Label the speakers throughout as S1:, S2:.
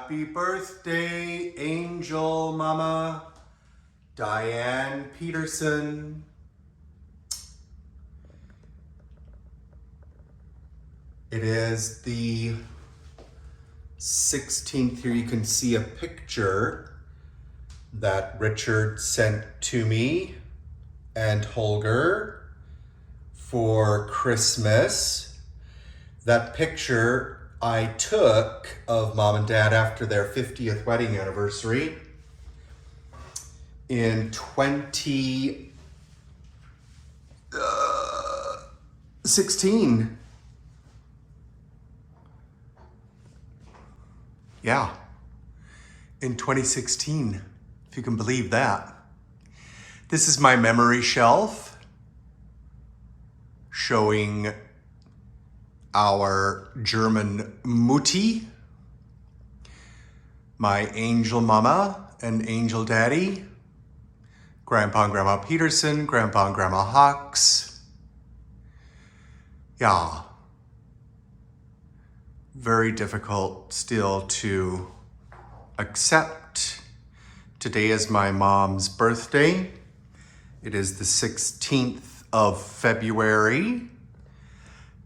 S1: Happy birthday, Angel Mama, Diane Peterson. It is the 16th. Here you can see a picture that Richard sent to me and Holger for Christmas. That picture I took of Mom and Dad after their 50th wedding anniversary in 2016. Yeah, in 2016, if you can believe that. This is my memory shelf showing our German Mutti, my Angel Mama and Angel Daddy, Grandpa and Grandma Peterson, Grandpa and Grandma Hawkes. Yeah. Very difficult still to accept. Today is my mom's birthday. It is the 16th of February.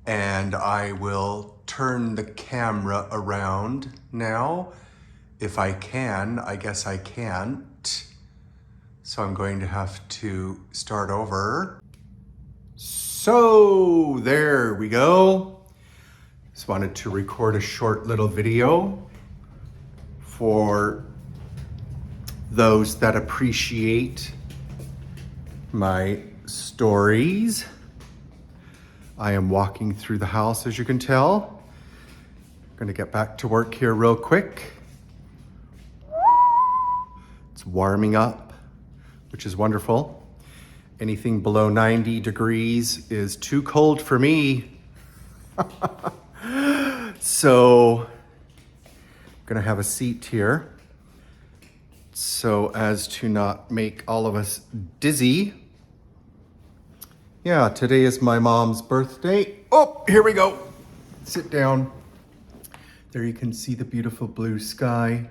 S1: And I will turn the camera around now. If I can, I guess I can't. So I'm going to have to start over. So there we go. Just wanted to record a short little video for those that appreciate my stories. I am walking through the house, as you can tell. I'm gonna get back to work here real quick. It's warming up, which is wonderful. Anything below 90 degrees is too cold for me. So, I'm gonna have a seat here so as to not make all of us dizzy. Yeah, today is my mom's birthday. Oh, here we go. Sit down. There you can see the beautiful blue sky.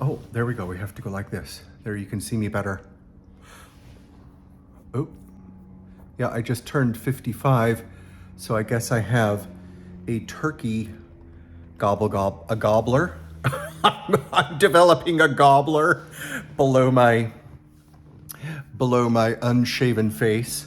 S1: Oh, there we go. We have to go like this. There you can see me better. Oh, yeah, I just turned 55, so I guess I have a turkey a gobbler. I'm developing a gobbler below my unshaven face.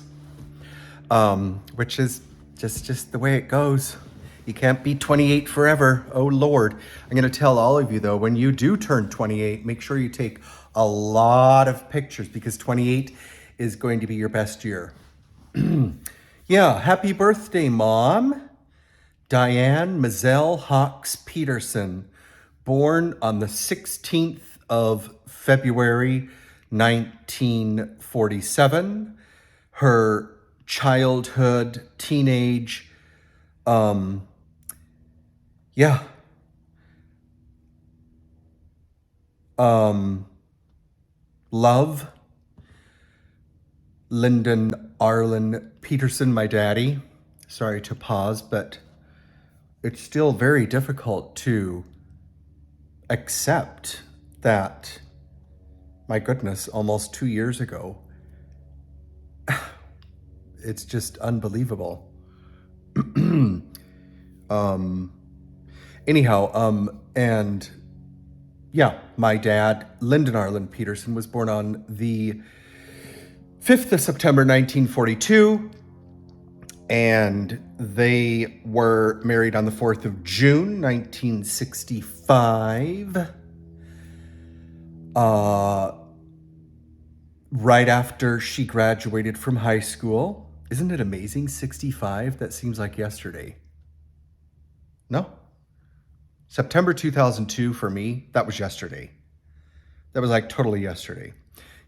S1: Which is just the way it goes. You can't be 28 forever. Oh Lord. I'm gonna tell all of you though, when you do turn 28, make sure you take a lot of pictures because 28 is going to be your best year. Yeah, happy birthday, Mom. Diane Meyzell Hawkes Peterson, born on the 16th of February, 1947. Her childhood, teenage, love, Linden Arlin Peterson, my daddy. Sorry to pause, but it's still very difficult to accept that, my goodness, almost 2 years ago, it's just unbelievable. And yeah, my dad, Linden Arlin Peterson, was born on the 5th of September, 1942. And they were married on the 4th of June, 1965. Right after she graduated from high school. Isn't it amazing? 65? That seems like yesterday. No? September 2002 for me, that was yesterday. That was like totally yesterday.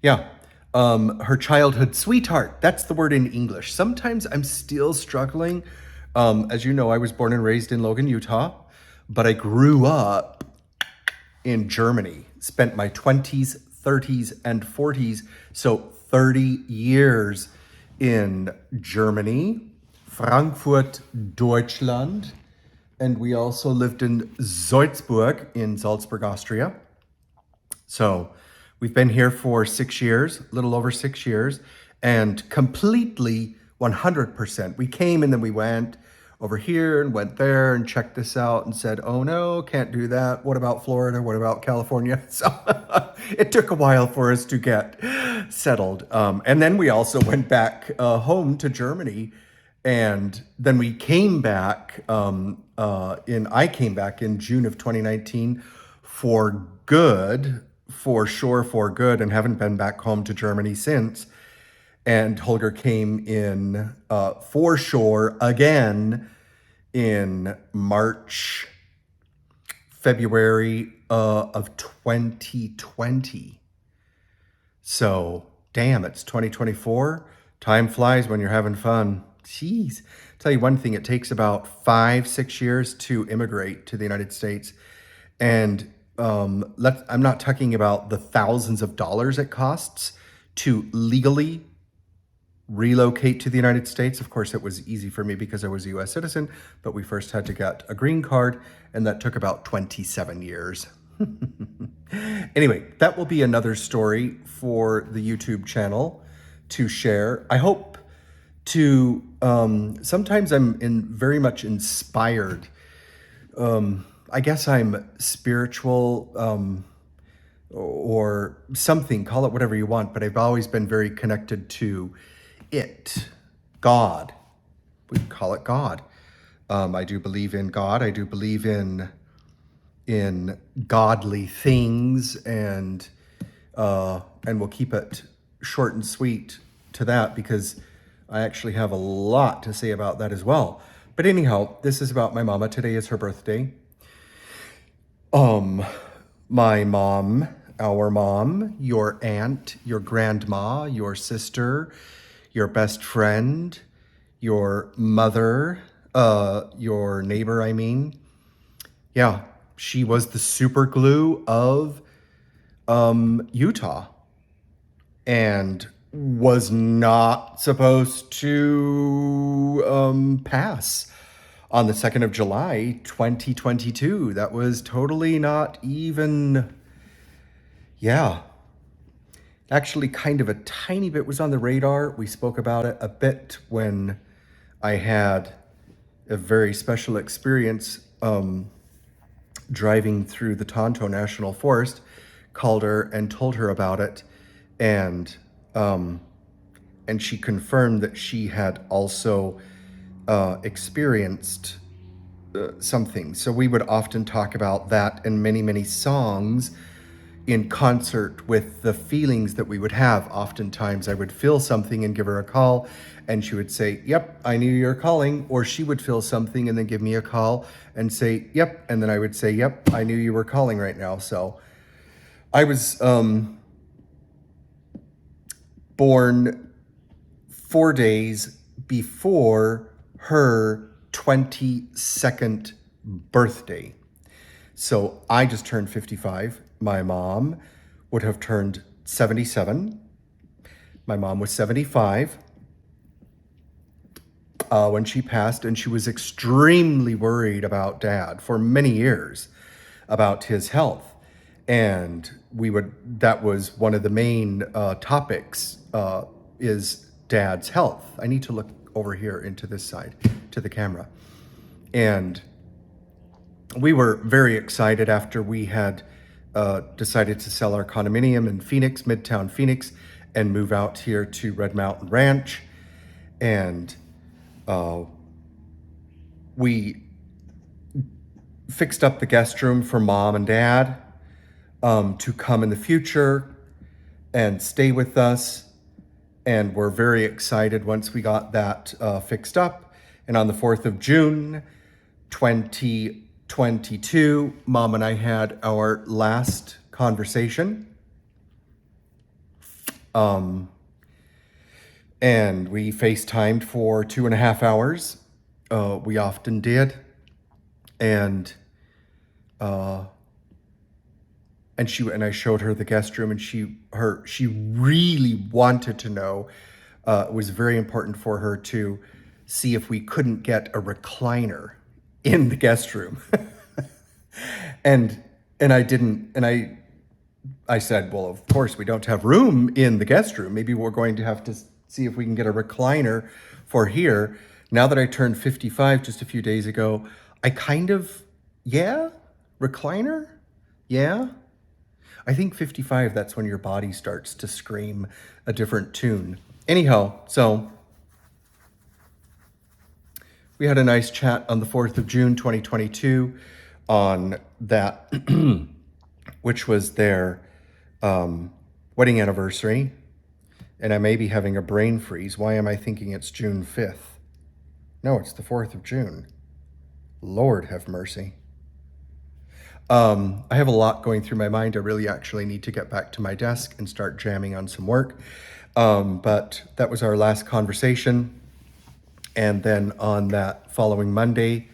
S1: Yeah. Her childhood sweetheart. That's the word in English. Sometimes I'm still struggling. As you know, I was born and raised in Logan, Utah, but I grew up in Germany. Spent my 20s, 30s, and 40s. So 30 years in Germany, Frankfurt, Deutschland, And we also lived in Salzburg, Austria. So we've been here for 6 years, a little over 6 years, and completely 100%. We came and then we went over here and went there and checked this out and said, oh no, can't do that. What about Florida? What about California? So it took a while for us to get settled. And then we also went back home to Germany. And then we came back I came back in June of 2019 for good, for sure, for good, and haven't been back home to Germany since. And Holger came in for sure again in March, February of 2020. So, damn, it's 2024. Time flies when you're having fun. Jeez. Tell you one thing, it takes about 5-6 years to immigrate to the United States. And I'm not talking about the thousands of dollars it costs to legally relocate to the United States. Of course, it was easy for me because I was a US citizen, but we first had to get a green card, and that took about 27 years. Anyway, that will be another story for the YouTube channel to share. I hope to, sometimes I'm very much inspired. I guess I'm spiritual, or something, call it whatever you want, but I've always been very connected to God. We call it God. I do believe in God. I do believe in godly things, and we'll keep it short and sweet to that because I actually have a lot to say about that as well. But anyhow, this is about my mama. Today is her birthday. My mom, our mom, your aunt, your grandma, your sister, your best friend, your mother, your neighbor, I mean. Yeah, she was the super glue of Utah, and was not supposed to pass on the 2nd of July, 2022. That was totally not even, actually kind of a tiny bit was on the radar. We spoke about it a bit when I had a very special experience driving through the Tonto National Forest. Called her and told her about it, and she confirmed that she had also experienced something. So we would often talk about that in many, many songs in concert with the feelings that we would have. Oftentimes I would feel something and give her a call, and she would say, yep, I knew you were calling. Or she would feel something and then give me a call and say, yep. And then I would say, yep, I knew you were calling right now. So I was born 4 days before her 22nd birthday. So I just turned 55. My mom would have turned 77. My mom was 75 when she passed, and she was extremely worried about Dad for many years about his health. And that was one of the main topics, is Dad's health. I need to look over here into this side to the camera. And we were very excited after we had decided to sell our condominium in Phoenix, Midtown Phoenix, and move out here to Red Mountain Ranch. And we fixed up the guest room for Mom and Dad to come in the future and stay with us. And we're very excited once we got that fixed up. And on the 4th of June, 2022, Mom and I had our last conversation. And we FaceTimed for 2.5 hours. We often did. And I showed her the guest room, and she really wanted to know. It was very important for her to see if we couldn't get a recliner in the guest room. and I said, well, of course we don't have room in the guest room. Maybe we're going to have to see if we can get a recliner for here. Now that I turned 55 just a few days ago, I kind of, yeah, recliner? Yeah. I think 55, that's when your body starts to scream a different tune. Anyhow, so we had a nice chat on the 4th of June, 2022 on that, which was their wedding anniversary. And I may be having a brain freeze. Why am I thinking it's June 5th? No, it's the 4th of June. Lord have mercy. I have a lot going through my mind. I really actually need to get back to my desk and start jamming on some work. But that was our last conversation. And then on that following Monday,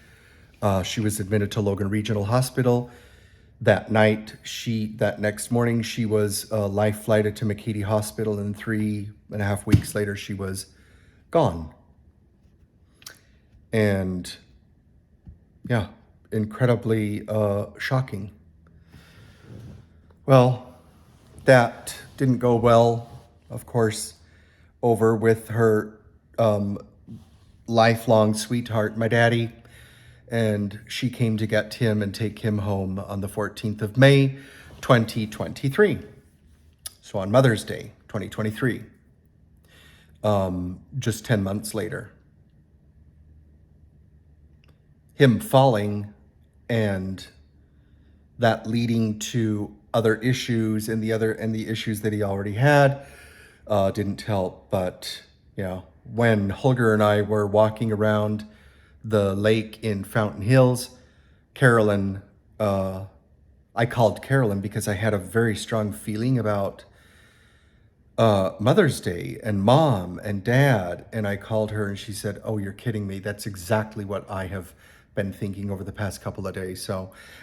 S1: she was admitted to Logan Regional Hospital. That next morning, she was life flighted to McKinney Hospital, and 3.5 weeks later, she was gone. And yeah, incredibly shocking. Well, that didn't go well, of course, over with her lifelong sweetheart, my daddy. And she came to get him and take him home on the 14th of May, 2023. So on Mother's Day, 2023, just 10 months later. Him falling and that leading to other issues and the issues that he already had didn't help. But when Holger and I were walking around the lake in Fountain Hills, Carolyn, I called Carolyn because I had a very strong feeling about Mother's Day and Mom and Dad. And I called her and she said, "Oh, you're kidding me. That's exactly what I have been thinking over the past couple of days."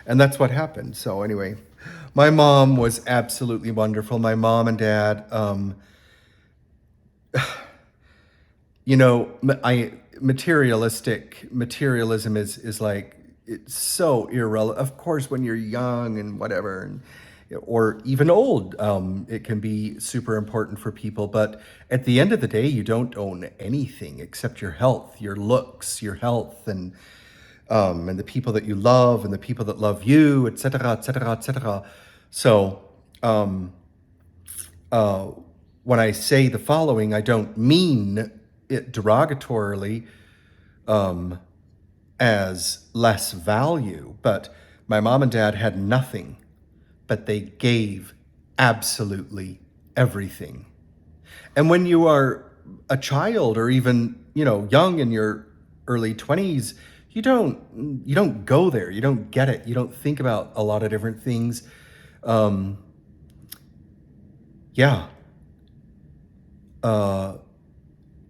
S1: And that's what happened. So anyway, my mom was absolutely wonderful. My mom and Dad, materialism is like, it's so irrelevant. Of course, when you're young and whatever, or even old, it can be super important for people. But at the end of the day, you don't own anything except your health, your looks, your health, and the people that you love and the people that love you, et cetera, et cetera, et cetera. So when I say the following, I don't mean it derogatorily as less value, but my mom and dad had nothing, but they gave absolutely everything. And when you are a child or even, young in your early 20s, you don't go there. You don't get it. You don't think about a lot of different things.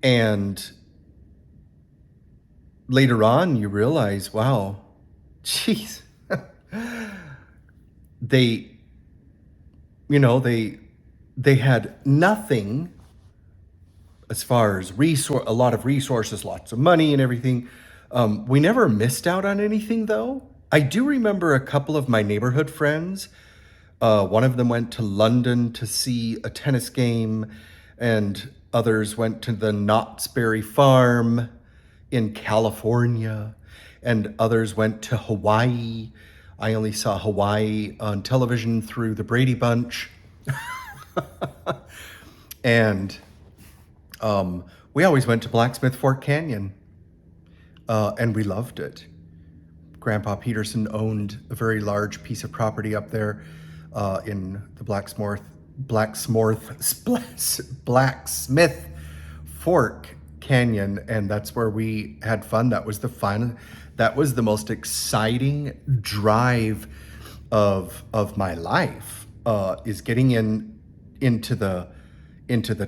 S1: And later on, you realize, wow, geez, they had nothing as far as a lot of resources, lots of money and everything. We never missed out on anything, though. I do remember a couple of my neighborhood friends. One of them went to London to see a tennis game, and others went to the Knott's Berry Farm in California, and others went to Hawaii. I only saw Hawaii on television through the Brady Bunch. And we always went to Blacksmith Fork Canyon, and we loved it. Grandpa Peterson owned a very large piece of property up there in the Blacksmith Fork Canyon, and that's where we had fun. That was the fun. That was the most exciting drive of my life. Is getting into the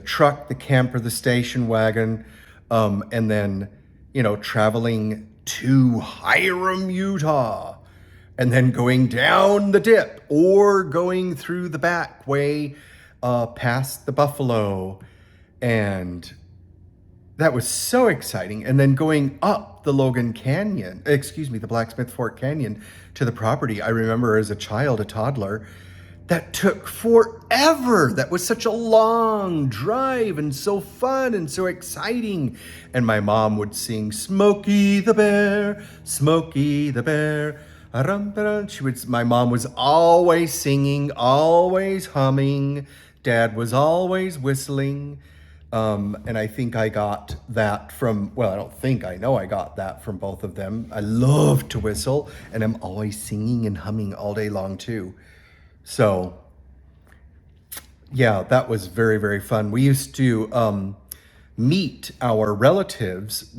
S1: truck, the camper, the station wagon, and then traveling to Hiram, Utah, and then going down the dip or going through the back way past the Buffalo, and that was so exciting. And then going up the the Blacksmith Fork Canyon to the property, I remember as a child, a toddler, that took forever. That was such a long drive and so fun and so exciting. And my mom would sing Smokey the Bear, Smokey the Bear. My mom was always singing, always humming. Dad was always whistling. And I think I got that from, well, I don't think, I know I got that from both of them. I love to whistle, and I'm always singing and humming all day long too. So yeah, that was very, very fun. We used to meet our relatives.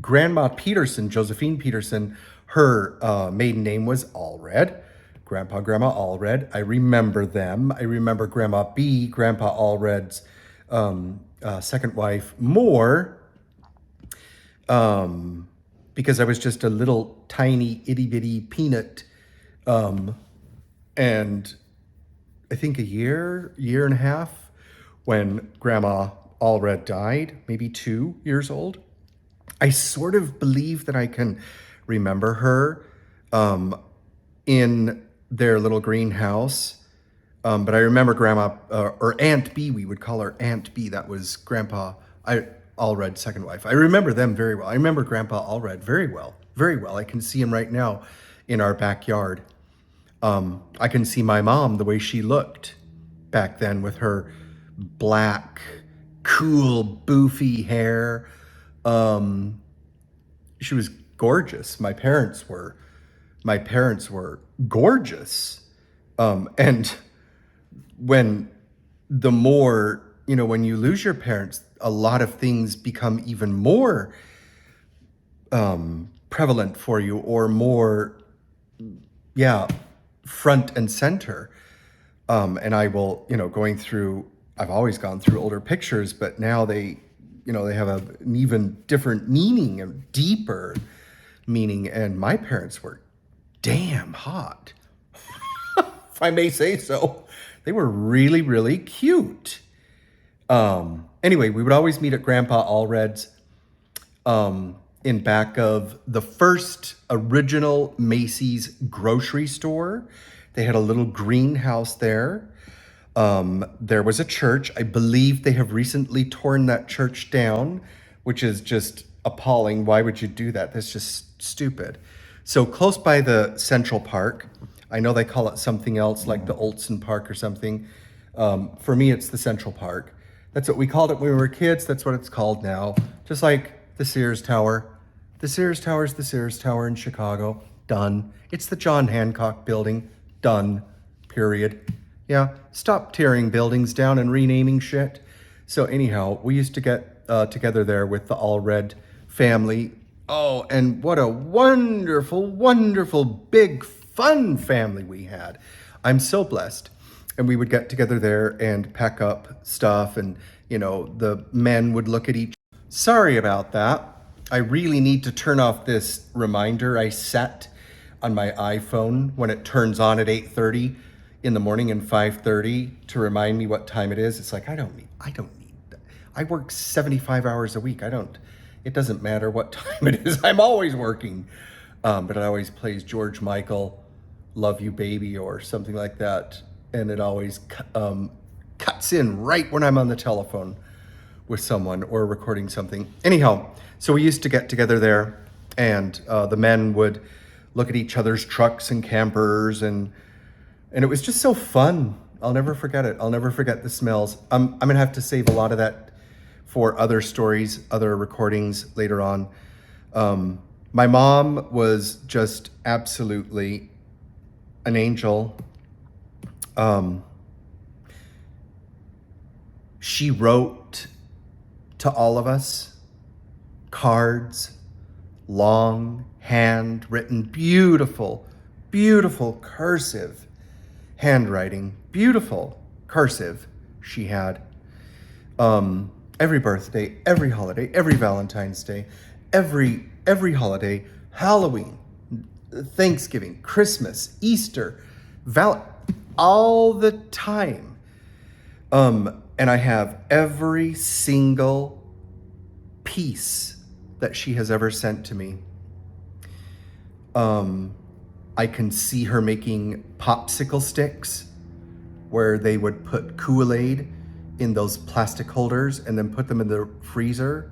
S1: Grandma Peterson, Josephine Peterson, her maiden name was Allred. Grandma Allred. I remember them. I remember Grandma B, Grandpa Allred's second wife, more because I was just a little tiny itty bitty peanut. And I think a year and a half when Grandma Allred died, maybe 2 years old. I sort of believe that I can remember her in their little greenhouse. But I remember Grandma, or Aunt B, we would call her Aunt B. That was Grandpa Allred's second wife. I remember them very well. I remember Grandpa Allred very well, very well. I can see him right now in our backyard. I can see my mom, the way she looked back then with her black, cool, boofy hair. She was gorgeous. My parents were gorgeous. And when you lose your parents, a lot of things become even more prevalent for you, or more, front and center. And I will, I've always gone through older pictures, but now they have an even different meaning, a deeper meaning. And my parents were damn hot, if I may say so. They were really, really cute. Anyway, we would always meet at Grandpa Allred's in back of the first original Macy's grocery store. They had a little greenhouse there. There was a church. I believe they have recently torn that church down, which is just appalling. Why would you do that? That's just stupid. So close by the Central Park, I know they call it something else like the Olson Park or something. For me, it's the Central Park. That's what we called it when we were kids. That's what it's called now. Just like the Sears Tower. The Sears Tower is the Sears Tower in Chicago. Done. It's the John Hancock Building. Done. Period. Yeah, stop tearing buildings down and renaming shit. So anyhow, we used to get together there with the Allred family. Oh, and what a wonderful, wonderful, big, fun family we had. I'm so blessed. And we would get together there and pack up stuff, and, the men would look at each. Sorry about that. I really need to turn off this reminder I set on my iPhone when it turns on at 8:30 in the morning and 5:30 to remind me what time it is. It's like, I don't need that. I work 75 hours a week. It doesn't matter what time it is. I'm always working. But it always plays George Michael, Love You Baby, or something like that. And it always cuts in right when I'm on the telephone with someone or recording something. Anyhow, so we used to get together there, and the men would look at each other's trucks and campers, and it was just so fun. I'll never forget it. I'll never forget the smells. I'm gonna have to save a lot of that for other stories, other recordings later on. My mom was just absolutely an angel. She wrote to all of us cards, long, handwritten, beautiful, beautiful cursive handwriting, beautiful cursive she had. Every birthday, every holiday, every Valentine's Day, every holiday, Halloween, Thanksgiving, Christmas, Easter, all the time. And I have every single peace that she has ever sent to me. I can see her making popsicle sticks where they would put Kool-Aid in those plastic holders and then put them in the freezer.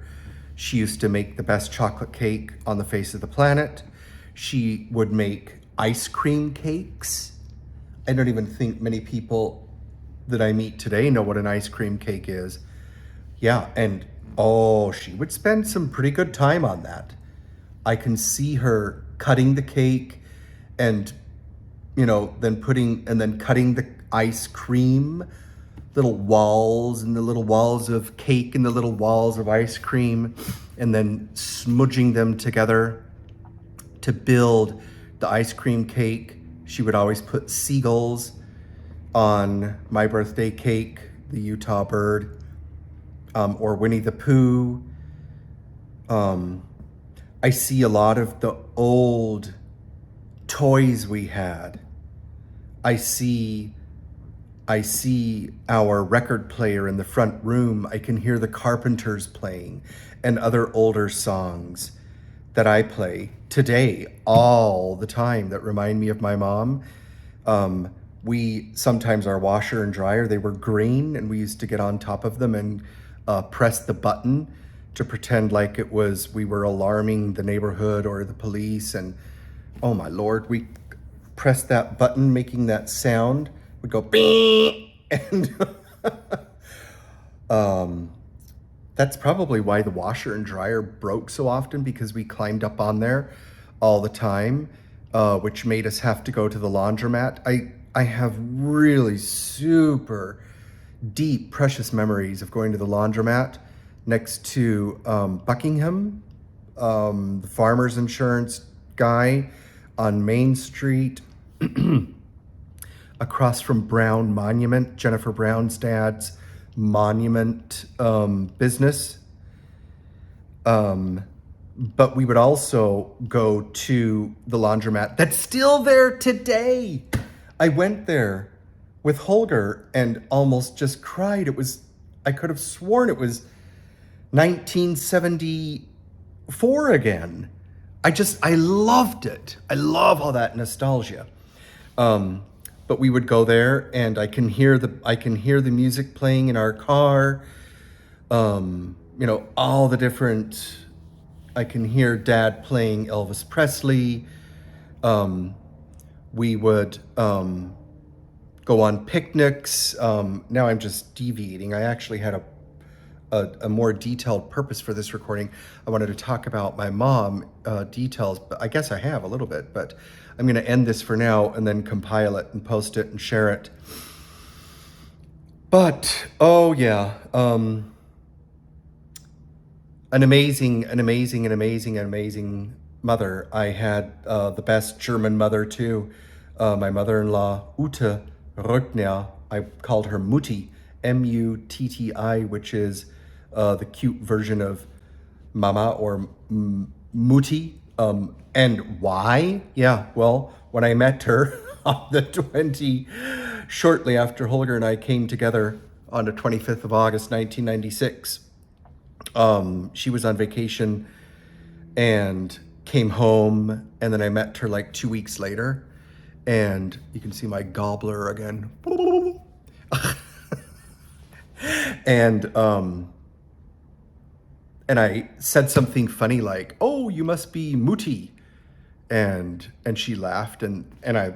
S1: She used to make the best chocolate cake on the face of the planet. She would make ice cream cakes. I don't even think many people that I meet today know what an ice cream cake is. Yeah, and she would spend some pretty good time on that. I can see her cutting the cake and, then cutting the ice cream, little walls and the little walls of cake and the little walls of ice cream, and then smudging them together to build the ice cream cake. She would always put seagulls on my birthday cake, the Utah bird, or Winnie the Pooh. I see a lot of the old toys we had. I see our record player in the front room. I can hear the Carpenters playing and other older songs that I play today all the time that remind me of my mom. We sometimes, our washer and dryer, they were green, and we used to get on top of them and press the button to pretend like we were alarming the neighborhood or the police. And oh my Lord, we pressed that button, making that sound would go beep, and that's probably why the washer and dryer broke so often, because we climbed up on there all the time, which made us have to go to the laundromat. I have really super deep, precious memories of going to the laundromat next to Buckingham, the farmer's insurance guy on Main Street, across from Brown Monument, Jennifer Brown's dad's monument business. But we would also go to the laundromat that's still there today. I went there with Holger and almost just cried. I could have sworn it was 1974 again. I loved it. I love all that nostalgia. But we would go there, and I can hear the music playing in our car. All the different. I can hear Dad playing Elvis Presley. We would go on picnics. Now I'm just deviating. I actually had a more detailed purpose for this recording. I wanted to talk about my mom details, but I guess I have a little bit, but I'm going to end this for now and then compile it and post it and share it. But, an amazing mother. I had the best German mother too. My mother-in-law, Ute Röckner, I called her Mutti, M-U-T-T-I, which is the cute version of Mama or Mutti. And why? Yeah, well, when I met her on the shortly after Holger and I came together on the 25th of August, 1996, she was on vacation and came home, and then I met her like 2 weeks later, and you can see my gobbler again. And I said something funny like, "Oh, you must be Mutti." And she laughed, and I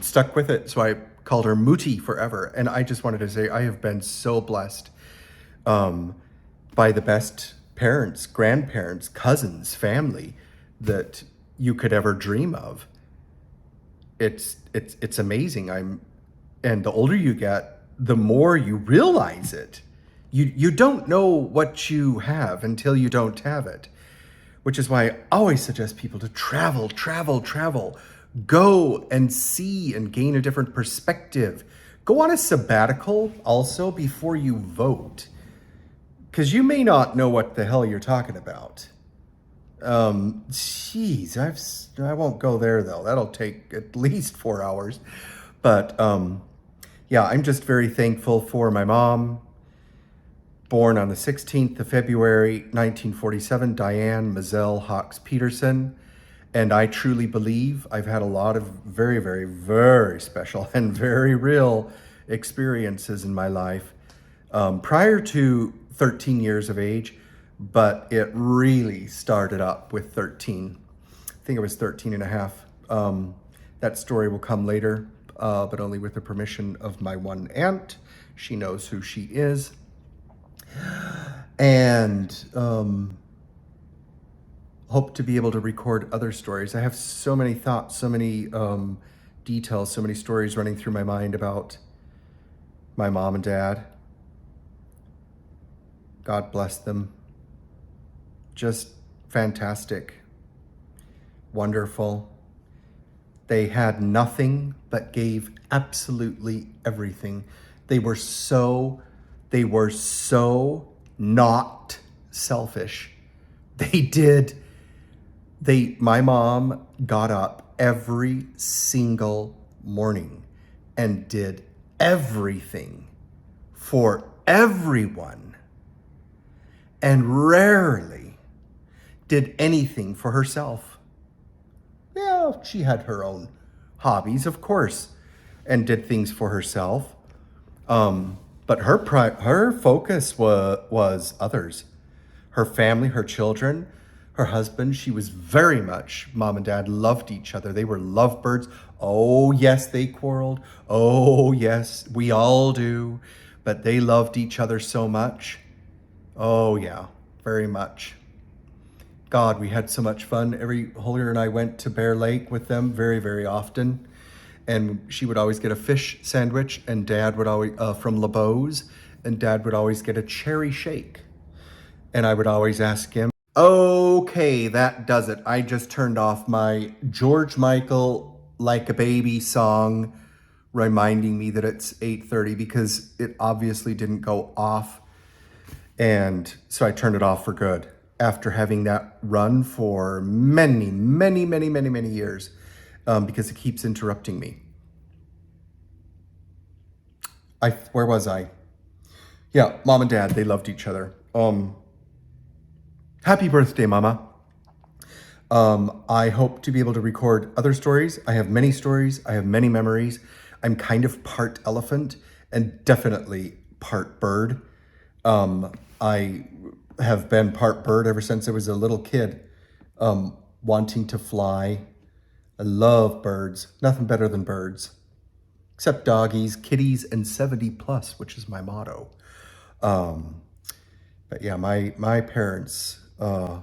S1: stuck with it. So I called her Mutti forever. And I just wanted to say I have been so blessed by the best parents, grandparents, cousins, family that you could ever dream of. It's amazing. And the older you get, the more you realize it. You don't know what you have until you don't have it, which is why I always suggest people to travel. Go and see and gain a different perspective. Go on a sabbatical also before you vote, because you may not know what the hell you're talking about. I won't go there though. That'll take at least 4 hours. But I'm just very thankful for my mom, Born on the 16th of February, 1947, Diane Meyzell Hawkes Peterson. And I truly believe I've had a lot of very, very, very special and very real experiences in my life prior to 13 years of age, but it really started up with 13. I think it was 13 and a half. That story will come later, but only with the permission of my one aunt. She knows who she is. And hope to be able to record other stories. I have so many thoughts, so many details, so many stories running through my mind about my mom and dad. God bless them. Just fantastic, wonderful. They had nothing but gave absolutely everything. They were so not selfish. My mom got up every single morning and did everything for everyone and rarely did anything for herself. Yeah, she had her own hobbies, of course, and did things for herself. But her focus was others, her family, her children, her husband. She was very much, mom and dad loved each other. They were lovebirds. Oh yes, they quarreled. Oh yes, we all do. But they loved each other so much. Oh yeah, very much. God, we had so much fun. Holger and I went to Bear Lake with them very, very often. And she would always get a fish sandwich, and Dad would always, from LeBeau's, and Dad would always get a cherry shake. And I would always ask him, okay, that does it. I just turned off my George Michael Like a Baby song, reminding me that it's 8:30 because it obviously didn't go off. And so I turned it off for good after having that run for many, many, many, many, many years. Because it keeps interrupting me. Where was I? Yeah, mom and dad, they loved each other. Happy birthday, Mama. I hope to be able to record other stories. I have many stories. I have many memories. I'm kind of part elephant and definitely part bird. I have been part bird ever since I was a little kid, wanting to fly. I love birds. Nothing better than birds. Except doggies, kitties, and 70 plus, which is my motto. But yeah, my parents, I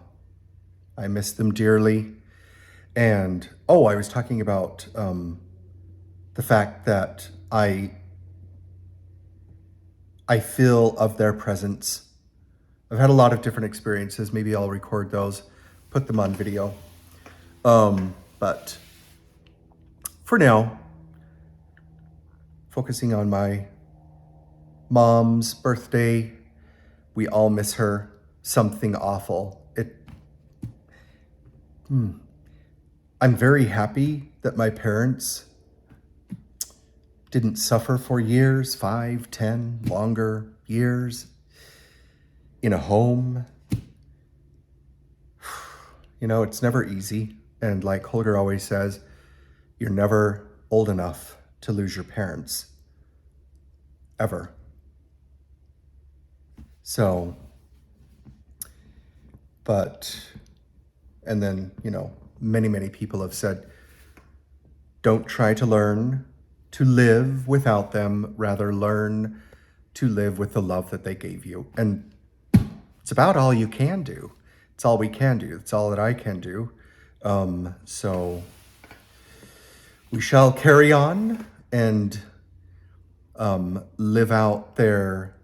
S1: miss them dearly. And, I was talking about the fact that I feel of their presence. I've had a lot of different experiences. Maybe I'll record those, put them on video. But for now, focusing on my mom's birthday, we all miss her. Something awful. I'm very happy that my parents didn't suffer for years, 5, 10, longer years in a home. It's never easy. And like Holger always says, you're never old enough to lose your parents, ever. So, and then, many, many people have said, don't try to learn to live without them, rather learn to live with the love that they gave you. And it's about all you can do. It's all we can do. It's all that I can do. So we shall carry on and live out their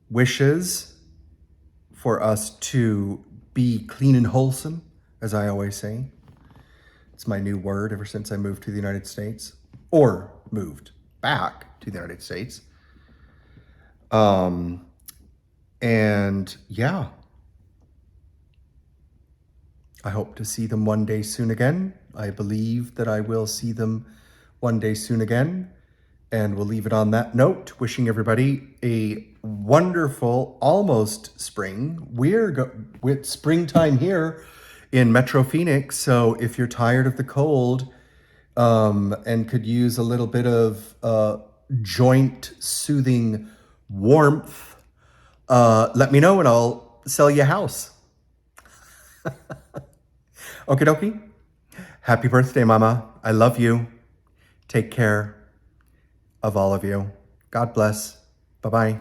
S1: wishes for us to be clean and wholesome, as I always say. It's my new word ever since I moved to the United States, or moved back to the United States. And yeah, I hope to see them one day soon again. I believe that I will see them one day soon again. And we'll leave it on that note, wishing everybody a wonderful, almost spring. With springtime here in Metro Phoenix. So if you're tired of the cold and could use a little bit of joint soothing warmth, let me know and I'll sell you a house. Okie dokie. Happy birthday, Mama. I love you. Take care of all of you. God bless. Bye-bye.